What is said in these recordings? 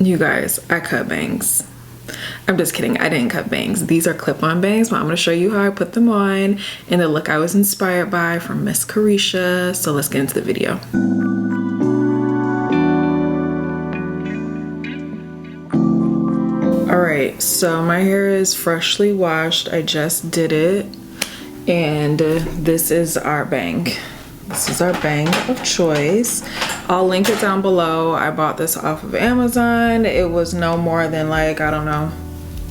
You guys, I cut bangs. I'm just kidding, I didn't cut bangs. These are clip-on bangs, but I'm gonna show you how I put them on and the look I was inspired by from Miss Caresha. So let's get into the video. Alright, so my hair is freshly washed. I just did it. And this is our bang. This is our bang of choice. I'll link it down below. I bought this off of Amazon. It was no more than like, I don't know,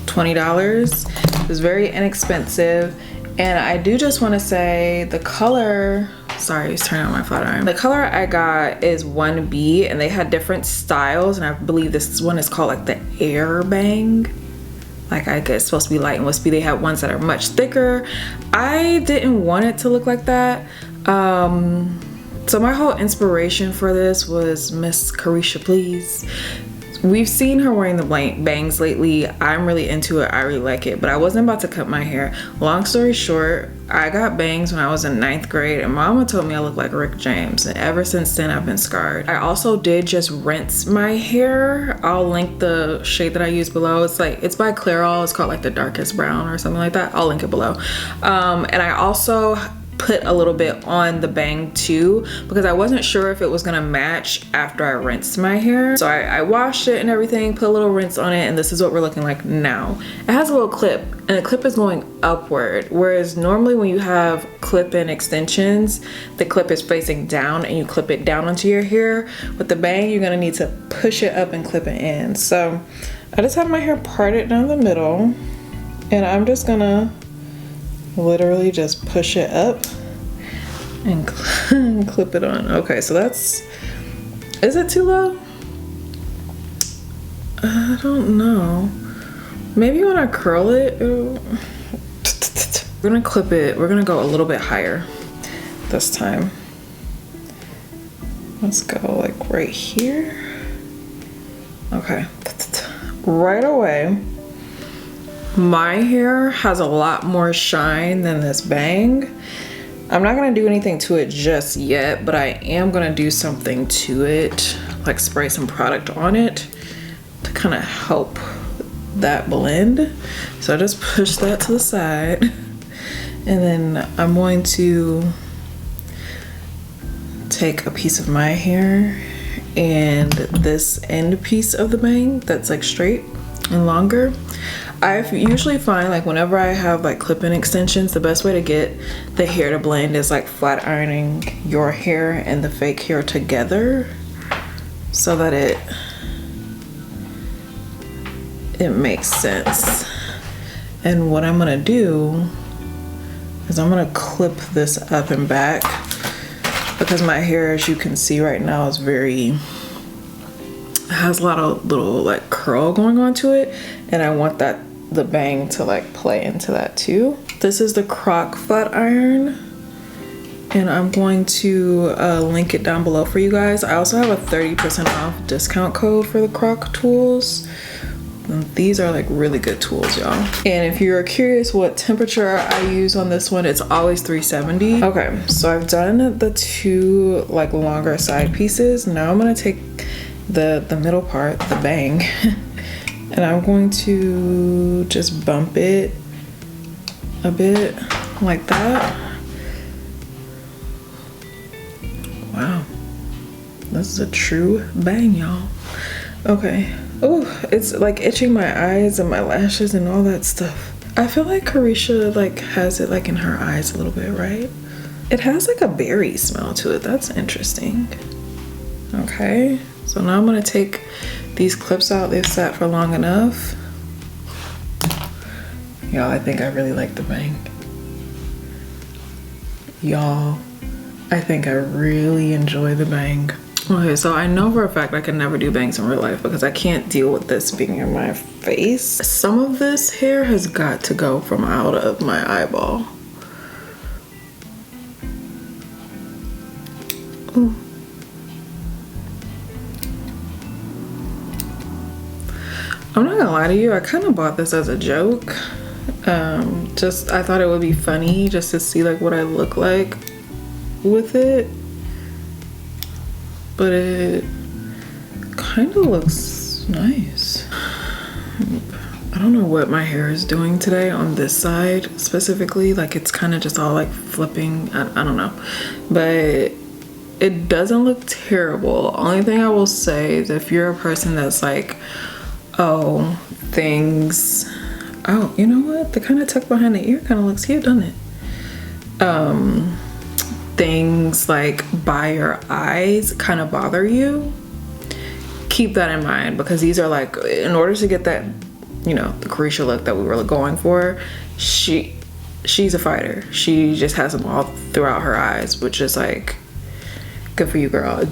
$20. It was very inexpensive. And I do just want to say the color, sorry, it's turning on my flat iron. The color I got is 1B, and they had different styles, and I believe this one is called like the Air Bang. Like, I guess it's supposed to be light and wispy. They have ones that are much thicker. I didn't want it to look like that. So my whole inspiration for this was Miss Caresha, please. We've seen her wearing the bangs lately. I'm really into it. I really like it, but I wasn't about to cut my hair. Long story short, I got bangs when I was in 9th grade, and mama told me I looked like Rick James, and ever since then I've been scarred. I also did just rinse my hair. I'll link the shade that I use below. It's by Clairol. It's called like the darkest brown or something like that. I'll link it below. And I also put a little bit on the bang too, because I wasn't sure if it was gonna match after I rinsed my hair. So I washed it and everything, put a little rinse on it, and this is what we're looking like now. It has a little clip, and the clip is going upward, whereas normally when you have clip-in extensions, the clip is facing down and you clip it down onto your hair. With the bang, you're gonna need to push it up and clip it in. So I just have my hair parted down the middle, and I'm just gonna literally just push it up and clip it on. Okay, so that's, is it too low? I don't know. Maybe when I curl it, we're gonna clip it. We're gonna go a little bit higher this time. Let's go like right here. Okay, right away. My hair has a lot more shine than this bang. I'm not gonna do anything to it just yet, but I am gonna do something to it, like spray some product on it to kind of help that blend. So I just push that to the side, and then I'm going to take a piece of my hair and this end piece of the bang that's like straight and longer. I usually find like whenever I have like clip-in extensions, the best way to get the hair to blend is like flat ironing your hair and the fake hair together so that it makes sense. And what I'm gonna do is I'm gonna clip this up and back, because my hair, as you can see right now, is has a lot of little like curl going on to it, and I want the bang to like play into that too. This is the Croc flat iron, and I'm going to link it down below for you guys. I also have a 30% off discount code for the Croc tools. And these are like really good tools, y'all. And if you're curious what temperature I use on this one, it's always 370. Okay, so I've done the two like longer side pieces. Now I'm gonna take the middle part, the bang, and I'm going to just bump it a bit like that. Wow, this is a true bang, y'all. Okay. Oh, it's like itching my eyes and my lashes and all that stuff. I feel like Caresha like has it like in her eyes a little bit, right? It has like a berry smell to it. That's interesting. Okay, so now I'm gonna take these clips out. They've sat for long enough. Y'all, I think I really like the bang. Y'all, I think I really enjoy the bang. Okay, so I know for a fact I can never do bangs in real life because I can't deal with this being in my face. Some of this hair has got to go from out of my eyeball. Ooh. I'm not gonna lie to you, I kind of bought this as a joke. I thought it would be funny just to see like what I look like with it. But it kind of looks It's nice. I don't know what my hair is doing today on this side specifically. Like it's kind of just all like flipping. I don't know, but it doesn't look terrible. Only thing I will say is if you're a person that's like, oh, things, oh, you know what? The kind of tuck behind the ear kind of looks cute, doesn't it? Things like by your eyes kind of bother you. Keep that in mind, because these are like, in order to get that, you know, the Caresha look that we were going for, she's a fighter. She just has them all throughout her eyes, which is like, good for you, girl.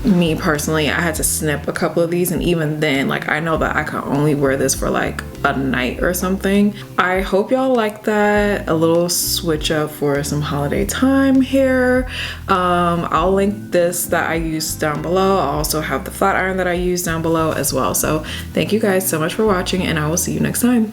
Me personally, I had to snip a couple of these, and even then, like, I know that I can only wear this for like a night or something. I hope y'all like that. A little switch up for some holiday time here. I'll link this that I used down below. I'll also have the flat iron that I used down below as well. So thank you guys so much for watching, and I will see you next time.